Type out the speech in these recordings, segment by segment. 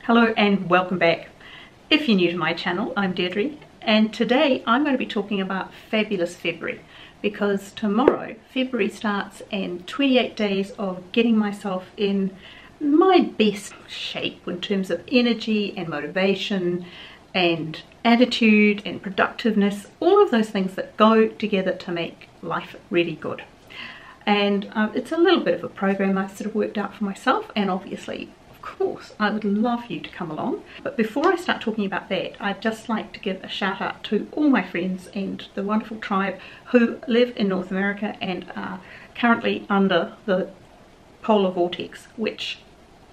Hello and welcome back. If you're new to my channel, I'm Deirdre, and today I'm going to be talking about fabulous February, because tomorrow February starts and 28 days of getting myself in my best shape in terms of energy and motivation and attitude and productiveness, all of those things that go together to make life really good. And it's a little bit of a program I've sort of worked out for myself, and obviously of course I would love you to come along. But before I start talking about that, I'd just like to give a shout out to all my friends and the wonderful tribe who live in North America and are currently under the polar vortex, which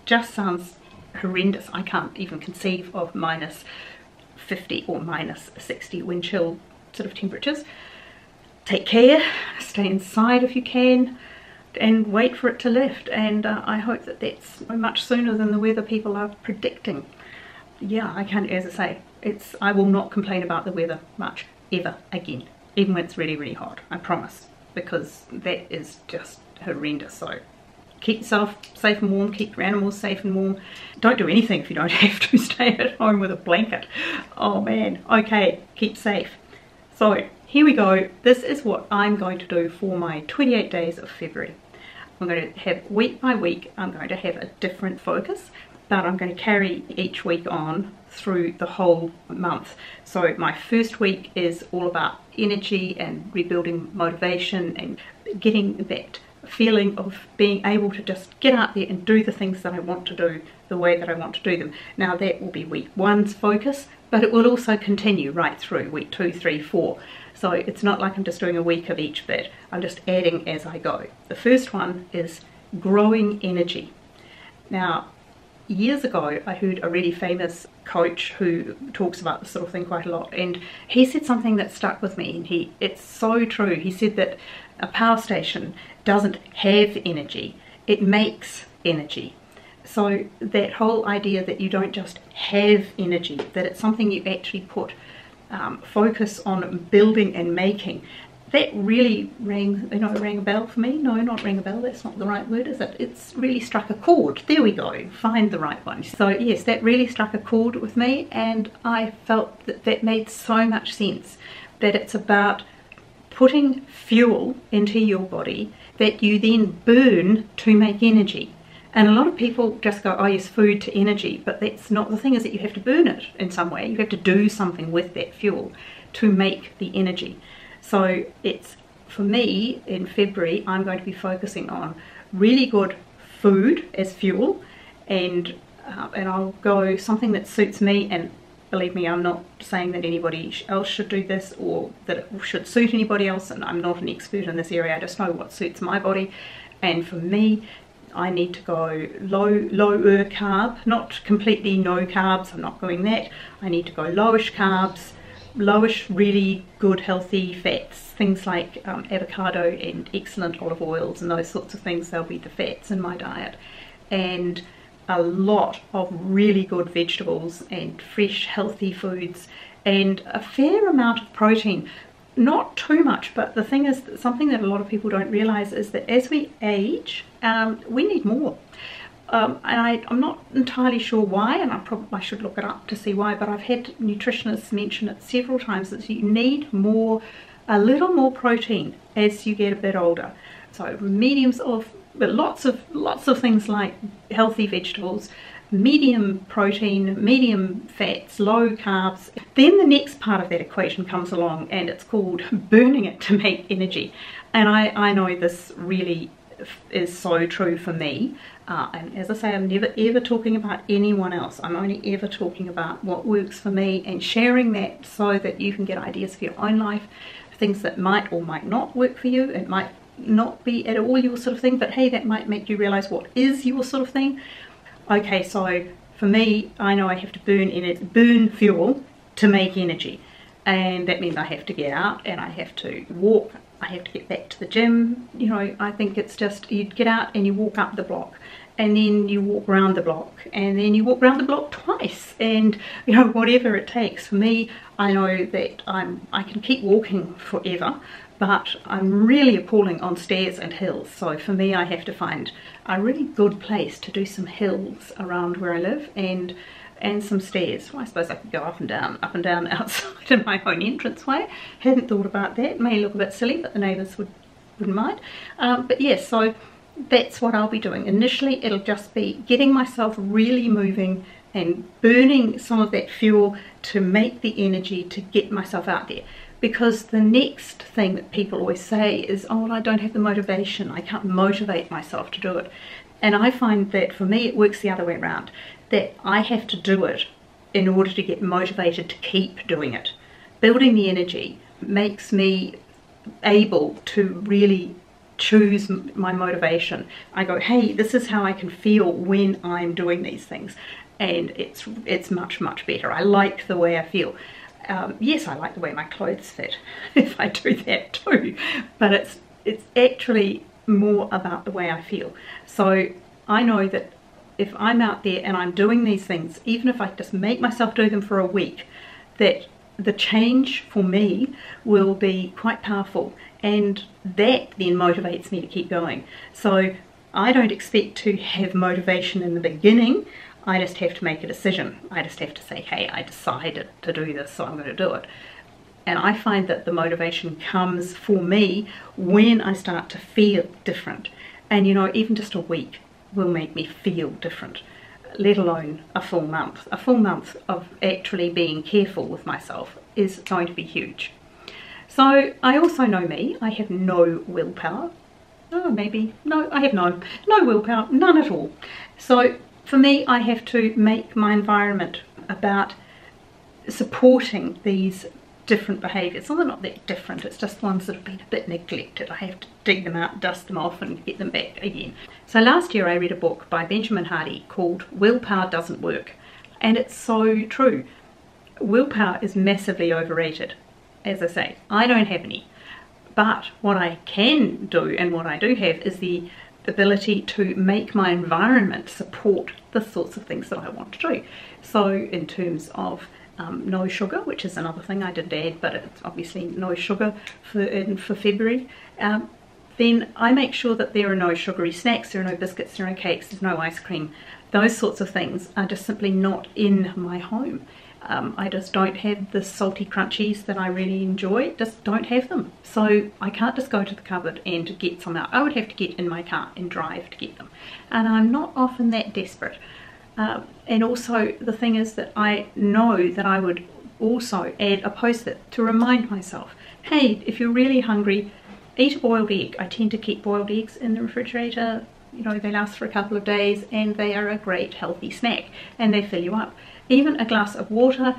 just sounds horrendous. I can't even conceive of minus 50 or minus 60 wind chill sort of temperatures. Take care, stay inside if you can, and wait for it to lift, and I hope that that's much sooner than the weather people are predicting. Yeah, I can't, as I say, I will not complain about the weather much ever again, even when it's really, really hot, I promise, because that is just horrendous. So keep yourself safe and warm, keep your animals safe and warm. Don't do anything if you don't have to. Stay at home with a blanket. Oh man, okay, keep safe. So here we go. This is what I'm going to do for my 28 days of February. I'm going to have week by week, I'm going to have a different focus, but I'm going to carry each week on through the whole month. So my first week is all about energy and rebuilding motivation and getting that feeling of being able to just get out there and do the things that I want to do the way that I want to do them. Now that will be week one's focus, but it will also continue right through week 2, 3, 4. So it's not like I'm just doing a week of each bit, I'm just adding as I go. The first one is growing energy. Now, years ago I heard a really famous coach who talks about this sort of thing quite a lot, and he said something that stuck with me, and it's so true. He said that a power station doesn't have energy, it makes energy. So that whole idea that you don't just have energy, that it's something you actually put focus on building and making, that really rang a bell for me. No, not rang a bell, that's not the right word, is it? It's really struck a chord. There we go, find the right one. So yes, that really struck a chord with me, and I felt that that made so much sense, that it's about putting fuel into your body that you then burn to make energy. And a lot of people just go, oh yes, food to energy, but that's not, the thing is that you have to burn it in some way. You have to do something with that fuel to make the energy. So it's, for me, in February, I'm going to be focusing on really good food as fuel, and I'll go something that suits me. And believe me, I'm not saying that anybody else should do this or that it should suit anybody else, and I'm not an expert in this area. I just know what suits my body. And for me, I need to go lower carb, not completely no carbs, I'm not going that. I need to go lowish carbs, lowish really good healthy fats, things like avocado and excellent olive oils and those sorts of things. They'll be the fats in my diet, and a lot of really good vegetables and fresh healthy foods, and a fair amount of protein. Not too much, but the thing is, something that a lot of people don't realize is that as we age, we need more. And I'm not entirely sure why, and I should look it up to see why, but I've had nutritionists mention it several times, that you need more, a little more protein as you get a bit older. So mediums of, but lots of things like healthy vegetables, medium protein, medium fats, low carbs. Then the next part of that equation comes along, and it's called burning it to make energy. And I know this really is so true for me, and as I say, I'm never ever talking about anyone else. I'm only ever talking about what works for me, and sharing that so that you can get ideas for your own life, things that might or might not work for you. It might not be at all your sort of thing, but hey, that might make you realize what is your sort of thing. Okay, so for me, I know I have to burn fuel to make energy, and that means I have to get out and I have to walk. I have to get back to the gym. You know, I think it's just, you get out and you walk up the block, and then you walk around the block, and then you walk around the block twice, and you know, whatever it takes. For me, I know that I can keep walking forever, but I'm really appalling on stairs and hills. So for me, I have to find a really good place to do some hills around where I live, and some stairs. Well, I suppose I could go up and down outside in my own entranceway. Hadn't thought about that. It may look a bit silly, but the neighbours wouldn't mind. But yes, so that's what I'll be doing. Initially, it'll just be getting myself really moving and burning some of that fuel to make the energy to get myself out there. Because the next thing that people always say is, oh, well, I don't have the motivation, I can't motivate myself to do it. And I find that for me it works the other way around, that I have to do it in order to get motivated to keep doing it. Building the energy makes me able to really choose my motivation. I go, hey, this is how I can feel when I'm doing these things, and it's much better. I like the way I feel. Yes, I like the way my clothes fit if I do that too, but it's actually more about the way I feel. So I know that if I'm out there and I'm doing these things, even if I just make myself do them for a week, that the change for me will be quite powerful, and that then motivates me to keep going. So I don't expect to have motivation in the beginning. I just have to make a decision. I just have to say, hey, I decided to do this, so I'm going to do it. And I find that the motivation comes for me when I start to feel different. And you know, even just a week will make me feel different, let alone a full month. A full month of actually being careful with myself is going to be huge. So I also know me, I have no willpower. Oh, maybe, no, I have no willpower, none at all. So for me, I have to make my environment about supporting these different behaviours. Well, they're not that different, it's just ones that have been a bit neglected. I have to dig them out, dust them off and get them back again. So last year I read a book by Benjamin Hardy called Willpower Doesn't Work, and it's so true. Willpower is massively overrated. As I say, I don't have any, but what I can do and what I do have is the ability to make my environment support the sorts of things that I want to do. So in terms of no sugar, which is another thing I didn't add, but it's obviously no sugar for February, then I make sure that there are no sugary snacks, there are no biscuits, there are no cakes, there's no ice cream. Those sorts of things are just simply not in my home. I just don't have the salty crunchies that I really enjoy, just don't have them. So I can't just go to the cupboard and get some out. I would have to get in my car and drive to get them. And I'm not often that desperate. And also the thing is that I know that I would also add a Postit to remind myself, hey, if you're really hungry, eat a boiled egg. I tend to keep boiled eggs in the refrigerator. You know, they last for a couple of days and they are a great healthy snack and they fill you up. Even a glass of water,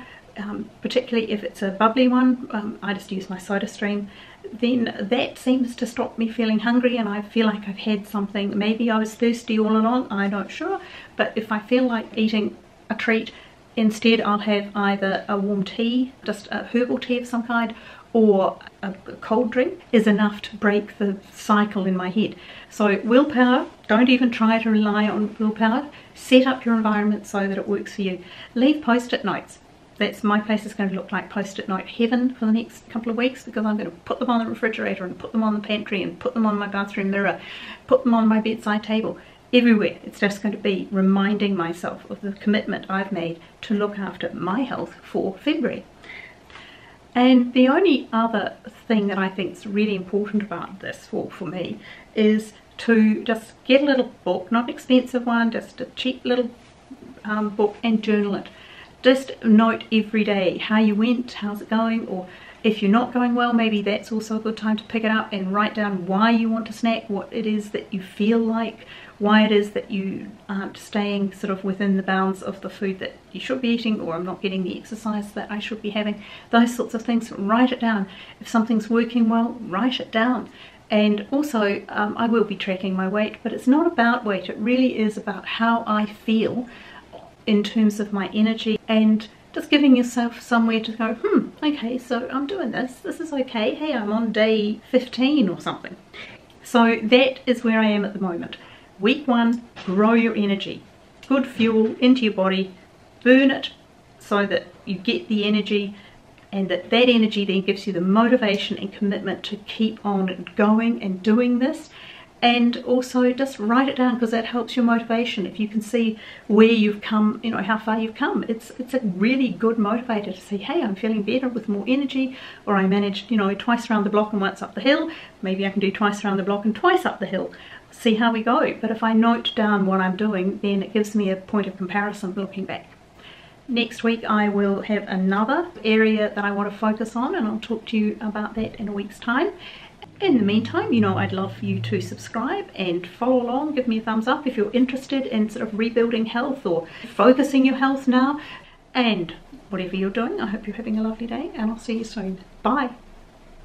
particularly if it's a bubbly one, I just use my soda stream, then that seems to stop me feeling hungry and I feel like I've had something. Maybe I was thirsty all along, I'm not sure, but if I feel like eating a treat, instead I'll have either a warm tea, just a herbal tea of some kind, or a cold drink is enough to break the cycle in my head. So willpower, don't even try to rely on willpower. Set up your environment so that it works for you. Leave Post-it notes. That's my place is going to look like Post-it note heaven for the next couple of weeks, because I'm going to put them on the refrigerator and put them on the pantry and put them on my bathroom mirror, put them on my bedside table, everywhere. It's just going to be reminding myself of the commitment I've made to look after my health for February. And the only other thing that I think is really important about this for me is to just get a little book, not an expensive one, just a cheap little book, and journal it. Just note every day how you went, how's it going, or if you're not going well, maybe that's also a good time to pick it up and write down why you want to snack, what it is that you feel like, why it is that you aren't staying sort of within the bounds of the food that you should be eating, or I'm not getting the exercise that I should be having. Those sorts of things, write it down. If something's working well, write it down. And also, I will be tracking my weight, but it's not about weight. It really is about how I feel in terms of my energy, and just giving yourself somewhere to go, okay, so I'm doing this is okay, hey, I'm on day 15 or something. So that is where I am at the moment. Week 1, grow your energy, good fuel into your body, burn it so that you get the energy and that energy then gives you the motivation and commitment to keep on going and doing this. And also just write it down, because that helps your motivation. If you can see where you've come, you know, how far you've come, it's a really good motivator to say, hey, I'm feeling better with more energy, or I managed, you know, twice around the block and once up the hill. Maybe I can do twice around the block and twice up the hill. See how we go. But if I note down what I'm doing, then it gives me a point of comparison looking back. Next week I will have another area that I want to focus on, and I'll talk to you about that in a week's time. In the meantime, you know, I'd love for you to subscribe and follow along, give me a thumbs up if you're interested in sort of rebuilding health or focusing your health now. And whatever you're doing, I hope you're having a lovely day, and I'll see you soon. Bye.